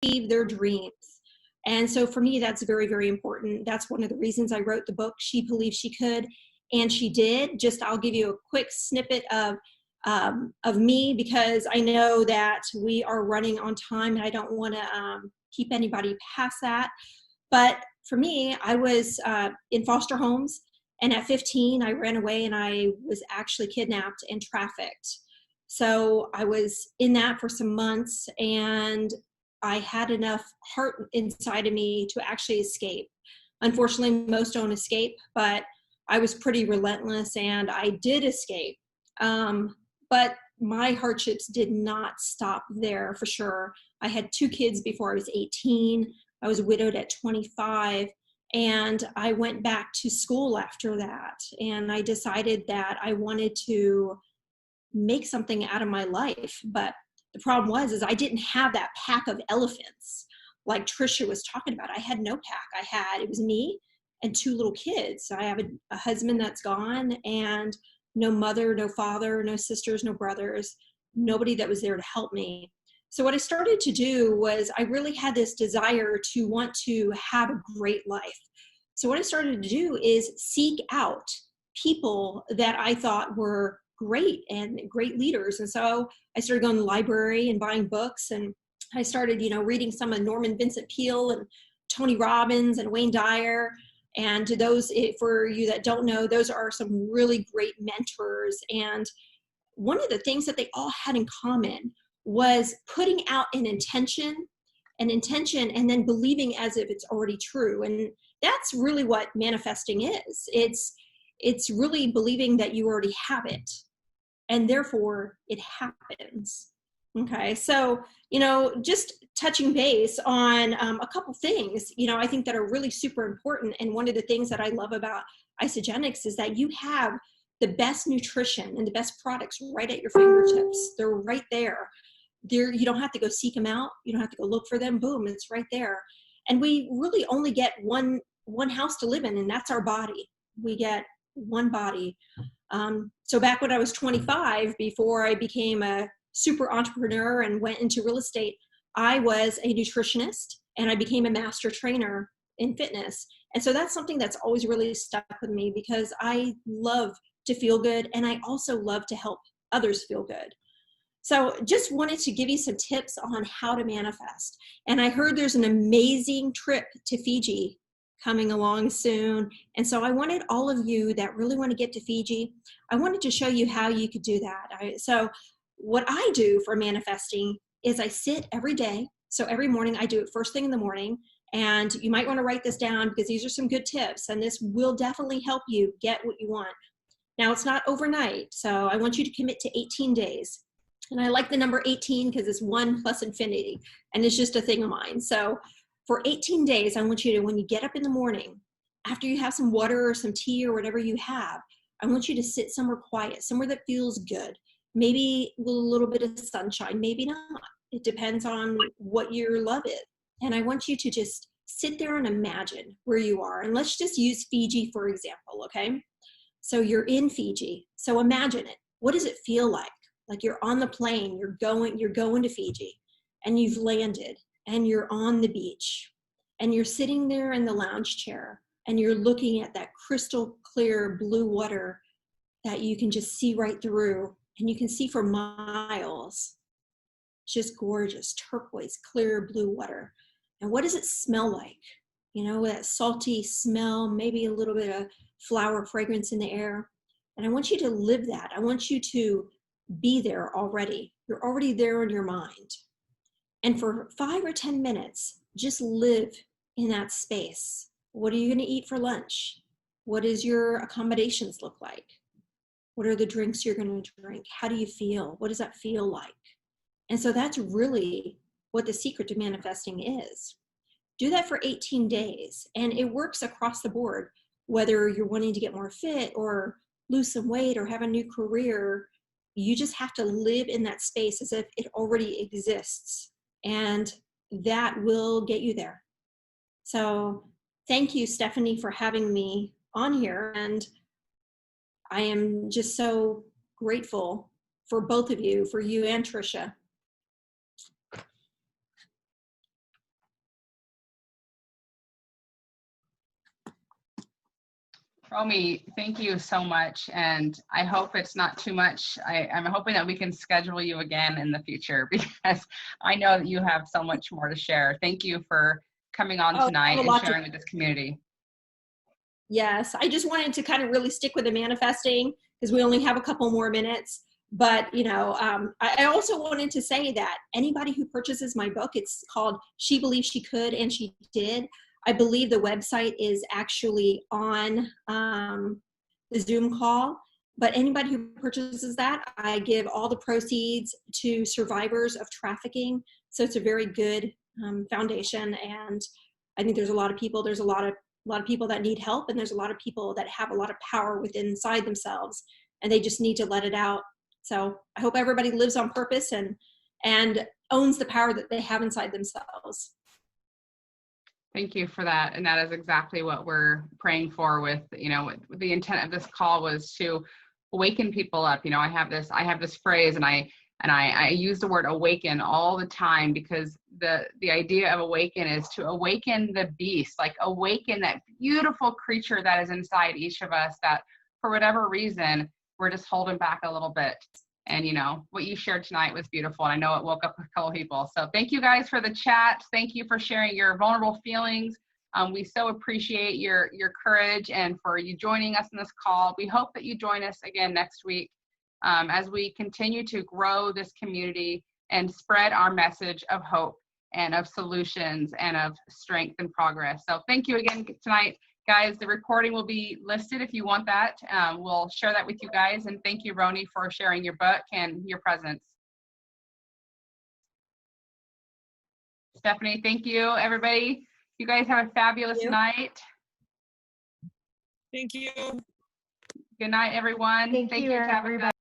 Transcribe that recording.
achieve their dreams. And so for me, that's very, very important. That's one of the reasons I wrote the book, She Believed She Could, and she did. Just, I'll give you a quick snippet of me, because I know that we are running on time and I don't want to keep anybody past that. But for me, I was in foster homes, and at 15, I ran away and I was actually kidnapped and trafficked. So I was in that for some months, and I had enough heart inside of me to actually escape. Unfortunately, most don't escape, but I was pretty relentless and I did escape. But my hardships did not stop there, for sure. I had 2 kids before I was 18. I was widowed at 25, and I went back to school after that. And I decided that I wanted to make something out of my life. But the problem was I didn't have that pack of elephants like Trisha was talking about. I had no pack. It was me and 2 little kids. I have a husband that's gone, and no mother, no father, no sisters, no brothers, nobody that was there to help me. So what I started to do was I really had this desire to want to have a great life. So what I started to do is seek out people that I thought were great and great leaders. And so I started going to the library and buying books, and I started, reading some of Norman Vincent Peale and Tony Robbins and Wayne Dyer. And to those, for you that don't know, those are some really great mentors. And one of the things that they all had in common was putting out an intention, and then believing as if it's already true. And that's really what manifesting is. It's really believing that you already have it, and therefore it happens. Okay, so, just touching base on a couple things, I think that are really super important. And one of the things that I love about Isogenics is that you have the best nutrition and the best products right at your fingertips. They're right there. You don't have to go seek them out. You don't have to go look for them. Boom, it's right there. And we really only get one house to live in, and that's our body. We get one body. So back when I was 25, before I became a super entrepreneur and went into real estate, I was a nutritionist, and I became a master trainer in fitness. And so that's something that's always really stuck with me, because I love to feel good, and I also love to help others feel good. So just wanted to give you some tips on how to manifest. And I heard there's an amazing trip to Fiji coming along soon. And so I wanted all of you that really want to get to Fiji, I wanted to show you how you could do that. So what I do for manifesting is I sit every day. So every morning I do it first thing in the morning. And you might want to write this down, because these are some good tips, and this will definitely help you get what you want. Now, it's not overnight, so I want you to commit to 18 days. And I like the number 18 because it's 1 plus infinity, and it's just a thing of mine. So for 18 days, I want you to, when you get up in the morning, after you have some water or some tea or whatever you have, I want you to sit somewhere quiet, somewhere that feels good, maybe with a little bit of sunshine, maybe not. It depends on what your love is. And I want you to just sit there and imagine where you are. And let's just use Fiji, for example, okay? So you're in Fiji. So imagine it. What does it feel like? Like you're on the plane, you're going to Fiji, and you've landed, and you're on the beach, and you're sitting there in the lounge chair, and you're looking at that crystal clear blue water that you can just see right through, and you can see for miles. Just gorgeous, turquoise, clear blue water. And what does it smell like? That salty smell, maybe a little bit of flower fragrance in the air. And I want you to live that. I want you to be there already. You're already there in your mind. And for 5 or 10 minutes, just live in that space. What are you going to eat for lunch? What does your accommodations look like? What are the drinks you're going to drink? How do you feel? What does that feel like? And so that's really what the secret to manifesting is. Do that for 18 days, and it works across the board, whether you're wanting to get more fit or lose some weight or have a new career. You just have to live in that space as if it already exists, and that will get you there. So thank you, Stephanie, for having me on here, and I am just so grateful for both of you, for you and Trisha. Romi, thank you so much. And I hope it's not too much. I'm hoping that we can schedule you again in the future because I know that you have so much more to share. Thank you for coming on tonight and sharing with this community. Yes, I just wanted to kind of really stick with the manifesting because we only have a couple more minutes. But, you know, I also wanted to say that anybody who purchases my book, it's called She Believed She Could and She Did. I believe the website is actually on the Zoom call. But anybody who purchases that, I give all the proceeds to survivors of trafficking. So it's a very good foundation. And I think there's a lot of people, there's a lot of people that need help, and there's a lot of people that have a lot of power within inside themselves, and they just need to let it out. So I hope everybody lives on purpose and owns the power that they have inside themselves. Thank you for that. And that is exactly what we're praying for with, you know, with the intent of this call was to awaken people up. You know, I have this phrase, and I use the word awaken all the time because the idea of awaken is to awaken the beast, like awaken that beautiful creature that is inside each of us that for whatever reason, we're just holding back a little bit. And, you know, what you shared tonight was beautiful. And I know it woke up a couple people. So thank you guys for the chat. Thank you for sharing your vulnerable feelings. We so appreciate your courage and for you joining us in this call. We hope that you join us again next week as we continue to grow this community and spread our message of hope and of solutions and of strength and progress. So thank you again tonight. Guys, the recording will be listed if you want that. We'll share that with you guys. And thank you, Romi, for sharing your book and your presence. Stephanie, thank you, everybody. You guys have a fabulous night. Thank you. Good night, everyone. Thank you, everybody.